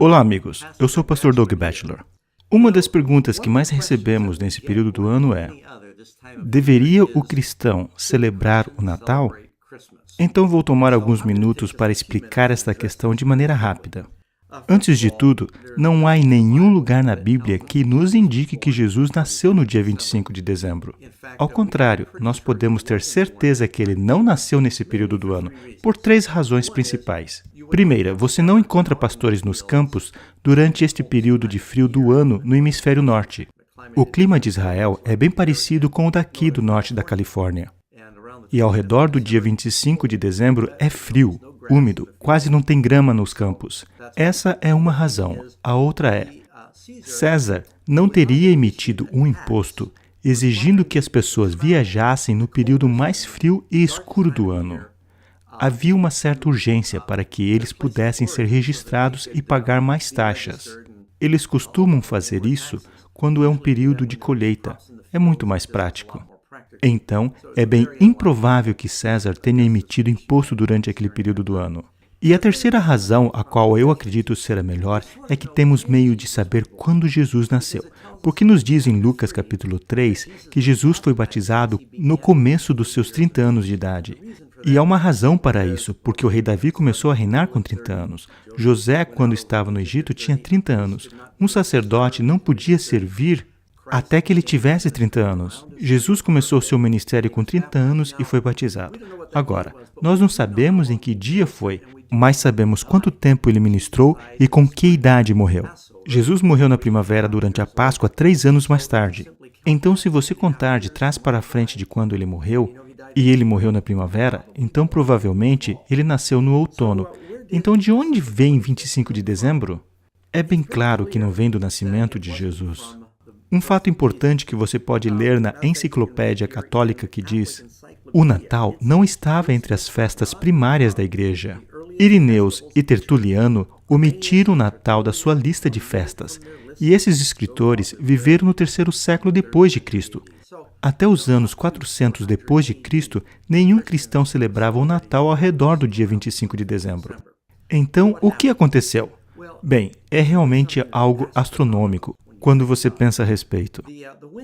Olá, amigos. Eu sou o pastor Doug Batchelor. Uma das perguntas que mais recebemos nesse período do ano é: deveria o cristão celebrar o Natal? Então vou tomar alguns minutos para explicar esta questão de maneira rápida. Antes de tudo, não há em nenhum lugar na Bíblia que nos indique que Jesus nasceu no dia 25 de dezembro. Ao contrário, nós podemos ter certeza que ele não nasceu nesse período do ano, por 3 razões principais. Primeira, você não encontra pastores nos campos durante este período de frio do ano no hemisfério norte. O clima de Israel é bem parecido com o daqui do norte da Califórnia. E ao redor do dia 25 de dezembro é frio, úmido, quase não tem grama nos campos. Essa é uma razão. A outra é: César não teria emitido um imposto exigindo que as pessoas viajassem no período mais frio e escuro do ano. Havia uma certa urgência para que eles pudessem ser registrados e pagar mais taxas. Eles costumam fazer isso quando é um período de colheita. É muito mais prático. Então, é bem improvável que César tenha emitido imposto durante aquele período do ano. E a terceira razão, a qual eu acredito ser a melhor, é que temos meio de saber quando Jesus nasceu. Porque nos diz em Lucas capítulo 3 que Jesus foi batizado no começo dos seus 30 anos de idade. E há uma razão para isso, porque o rei Davi começou a reinar com 30 anos. José, quando estava no Egito, tinha 30 anos. Um sacerdote não podia servir até que ele tivesse 30 anos. Jesus começou seu ministério com 30 anos e foi batizado. Agora, nós não sabemos em que dia foi, mas sabemos quanto tempo ele ministrou e com que idade morreu. Jesus morreu na primavera durante a Páscoa 3 anos mais tarde. Então, se você contar de trás para frente de quando ele morreu, e ele morreu na primavera, então provavelmente ele nasceu no outono. Então, de onde vem 25 de dezembro? É bem claro que não vem do nascimento de Jesus. Um fato importante que você pode ler na Enciclopédia Católica que diz: o Natal não estava entre as festas primárias da Igreja. Ireneus e Tertuliano omitiram o Natal da sua lista de festas, e esses escritores viveram no 3º século depois de Cristo. Até os anos 400 depois de Cristo, nenhum cristão celebrava o Natal ao redor do dia 25 de dezembro. Então, o que aconteceu? Bem, é realmente algo astronômico quando você pensa a respeito.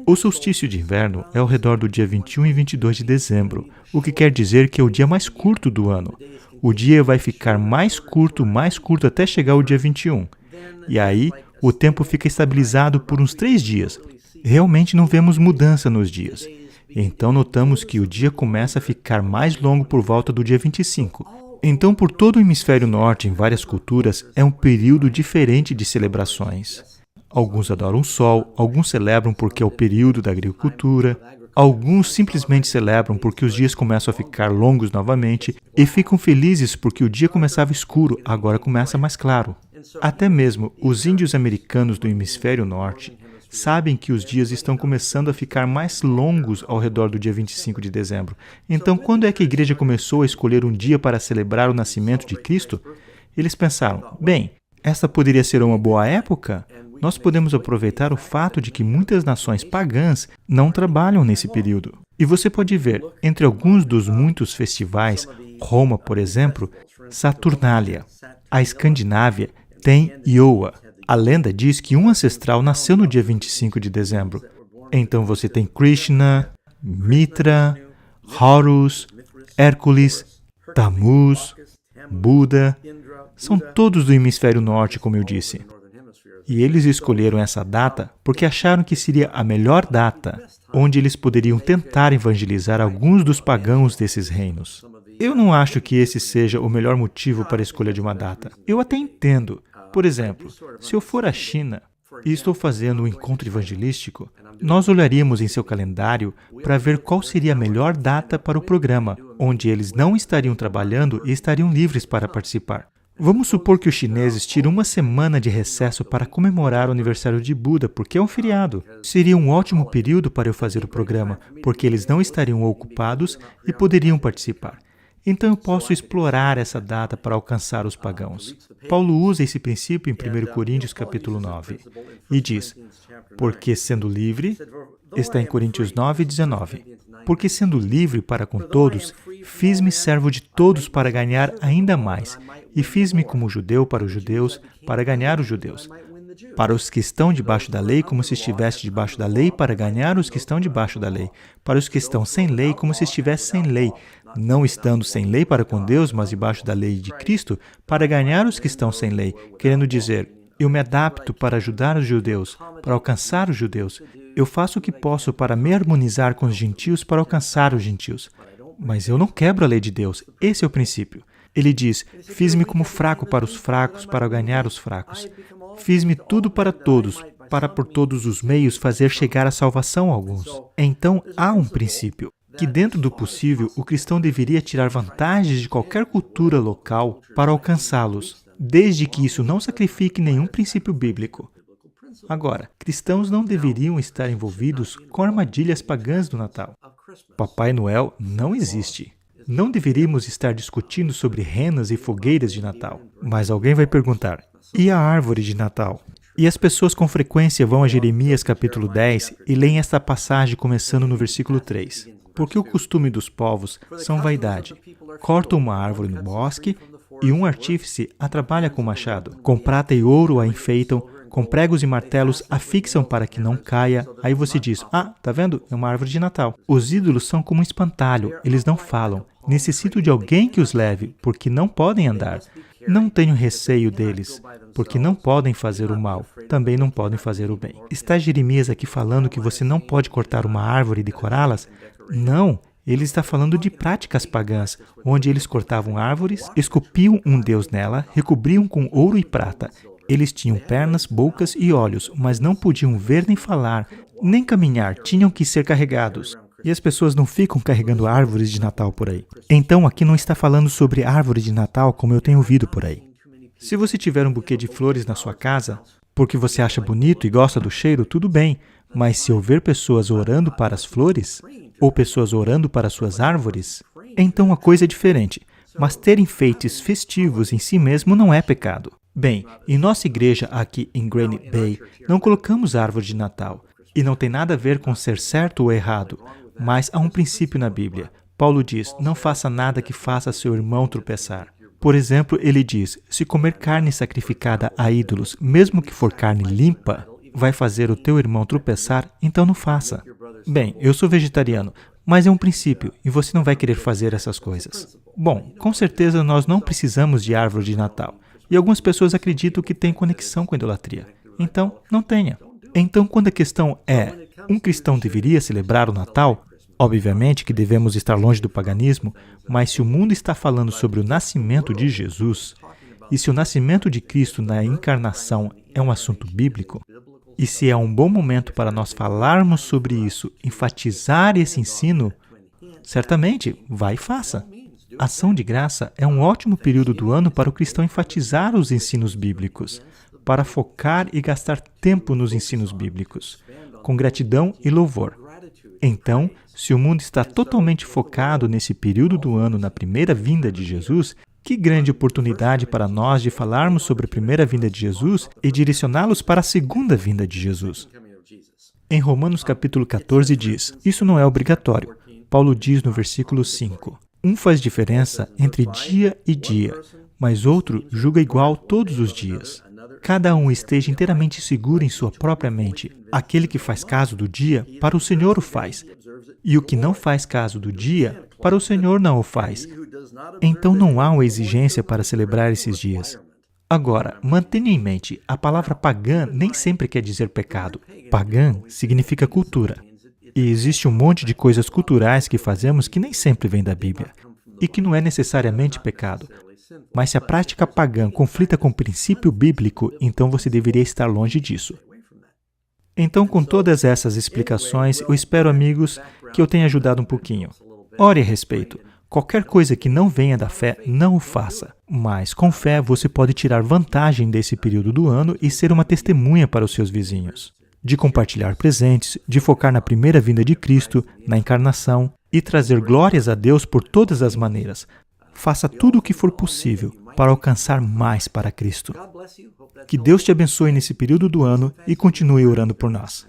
O solstício de inverno é ao redor do dia 21 e 22 de dezembro, o que quer dizer que é o dia mais curto do ano. O dia vai ficar mais curto até chegar ao dia 21. E aí, o tempo fica estabilizado por uns 3 dias. Realmente não vemos mudança nos dias. Então notamos que o dia começa a ficar mais longo por volta do dia 25. Então, por todo o hemisfério norte, em várias culturas, é um período diferente de celebrações. Alguns adoram o sol, alguns celebram porque é o período da agricultura, alguns simplesmente celebram porque os dias começam a ficar longos novamente e ficam felizes porque o dia começava escuro, agora começa mais claro. Até mesmo os índios americanos do hemisfério norte sabem que os dias estão começando a ficar mais longos ao redor do dia 25 de dezembro. Então, quando é que a igreja começou a escolher um dia para celebrar o nascimento de Cristo? Eles pensaram: bem, esta poderia ser uma boa época? Nós podemos aproveitar o fato de que muitas nações pagãs não trabalham nesse período. E você pode ver, entre alguns dos muitos festivais, Roma, por exemplo, Saturnália. A Escandinávia tem Iowa. A lenda diz que um ancestral nasceu no dia 25 de dezembro. Então você tem Krishna, Mitra, Horus, Hércules, Tammuz, Buda. São todos do hemisfério norte, como eu disse. E eles escolheram essa data porque acharam que seria a melhor data onde eles poderiam tentar evangelizar alguns dos pagãos desses reinos. Eu não acho que esse seja o melhor motivo para a escolha de uma data. Eu até entendo. Por exemplo, se eu for à China e estou fazendo um encontro evangelístico, nós olharíamos em seu calendário para ver qual seria a melhor data para o programa, onde eles não estariam trabalhando e estariam livres para participar. Vamos supor que os chineses tiram uma semana de recesso para comemorar o aniversário de Buda, porque é um feriado. Seria um ótimo período para eu fazer o programa, porque eles não estariam ocupados e poderiam participar. Então eu posso explorar essa data para alcançar os pagãos. Paulo usa esse princípio em 1 Coríntios capítulo 9 e diz: porque sendo livre, está em Coríntios 9, 19. Porque sendo livre para com todos, fiz-me servo de todos para ganhar ainda mais, e fiz-me como judeu para os judeus, para ganhar os judeus. Para os que estão debaixo da lei, como se estivesse debaixo da lei, para ganhar os que estão debaixo da lei. Para os que estão sem lei, como se estivesse sem lei, não estando sem lei para com Deus, mas debaixo da lei de Cristo, para ganhar os que estão sem lei, querendo dizer, eu me adapto para ajudar os judeus, para alcançar os judeus. Eu faço o que posso para me harmonizar com os gentios, para alcançar os gentios. Mas eu não quebro a lei de Deus. Esse é o princípio. Ele diz, fiz-me como fraco para os fracos, para ganhar os fracos. Fiz-me tudo para todos, para por todos os meios fazer chegar a salvação a alguns. Então, há um princípio, que dentro do possível, o cristão deveria tirar vantagens de qualquer cultura local para alcançá-los, desde que isso não sacrifique nenhum princípio bíblico. Agora, cristãos não deveriam estar envolvidos com armadilhas pagãs do Natal. Papai Noel não existe. Não deveríamos estar discutindo sobre renas e fogueiras de Natal. Mas alguém vai perguntar, e a árvore de Natal? E as pessoas com frequência vão a Jeremias capítulo 10 e leem esta passagem começando no versículo 3. Porque o costume dos povos são vaidade. Cortam uma árvore no bosque e um artífice a trabalha com machado. Com prata e ouro a enfeitam, com pregos e martelos a fixam para que não caia. Aí você diz, tá vendo? É uma árvore de Natal. Os ídolos são como um espantalho, eles não falam. Necessito de alguém que os leve, porque não podem andar. Não tenho receio deles, porque não podem fazer o mal, também não podem fazer o bem. Está Jeremias aqui falando que você não pode cortar uma árvore e decorá-las? Não, ele está falando de práticas pagãs, onde eles cortavam árvores, esculpiam um deus nela, recobriam com ouro e prata. Eles tinham pernas, bocas e olhos, mas não podiam ver nem falar, nem caminhar, tinham que ser carregados. E as pessoas não ficam carregando árvores de Natal por aí. Então, aqui não está falando sobre árvore de Natal como eu tenho ouvido por aí. Se você tiver um buquê de flores na sua casa, porque você acha bonito e gosta do cheiro, tudo bem. Mas se houver pessoas orando para as flores, ou pessoas orando para suas árvores, então a coisa é diferente. Mas ter enfeites festivos em si mesmo não é pecado. Bem, em nossa igreja aqui em Granite Bay, não colocamos árvore de Natal. E não tem nada a ver com ser certo ou errado. Mas há um princípio na Bíblia. Paulo diz, não faça nada que faça seu irmão tropeçar. Por exemplo, ele diz, se comer carne sacrificada a ídolos, mesmo que for carne limpa, vai fazer o teu irmão tropeçar, então não faça. Bem, eu sou vegetariano, mas é um princípio, e você não vai querer fazer essas coisas. Bom, com certeza nós não precisamos de árvore de Natal. E algumas pessoas acreditam que tem conexão com a idolatria. Então, não tenha. Então, quando a questão é, um cristão deveria celebrar o Natal? Obviamente que devemos estar longe do paganismo, mas se o mundo está falando sobre o nascimento de Jesus, e se o nascimento de Cristo na encarnação é um assunto bíblico, e se é um bom momento para nós falarmos sobre isso, enfatizar esse ensino, certamente, vá e faça. Ação de graça é um ótimo período do ano para o cristão enfatizar os ensinos bíblicos, para focar e gastar tempo nos ensinos bíblicos, com gratidão e louvor. Então, se o mundo está totalmente focado nesse período do ano na primeira vinda de Jesus, que grande oportunidade para nós de falarmos sobre a primeira vinda de Jesus e direcioná-los para a segunda vinda de Jesus. Em Romanos capítulo 14 diz, isso não é obrigatório. Paulo diz no versículo 5, um faz diferença entre dia e dia, mas outro julga igual todos os dias. Cada um esteja inteiramente seguro em sua própria mente. Aquele que faz caso do dia, para o Senhor o faz. E o que não faz caso do dia, para o Senhor não o faz. Então não há uma exigência para celebrar esses dias. Agora, mantenha em mente, a palavra pagã nem sempre quer dizer pecado. Pagã significa cultura. E existe um monte de coisas culturais que fazemos que nem sempre vêm da Bíblia. E que não é necessariamente pecado. Mas se a prática pagã conflita com o princípio bíblico, então você deveria estar longe disso. Então, com todas essas explicações, eu espero, amigos, que eu tenha ajudado um pouquinho. Ore a respeito. Qualquer coisa que não venha da fé, não o faça. Mas, com fé, você pode tirar vantagem desse período do ano e ser uma testemunha para os seus vizinhos. De compartilhar presentes, de focar na primeira vinda de Cristo, na encarnação, e trazer glórias a Deus por todas as maneiras. Faça tudo o que for possível para alcançar mais para Cristo. Que Deus te abençoe nesse período do ano e continue orando por nós.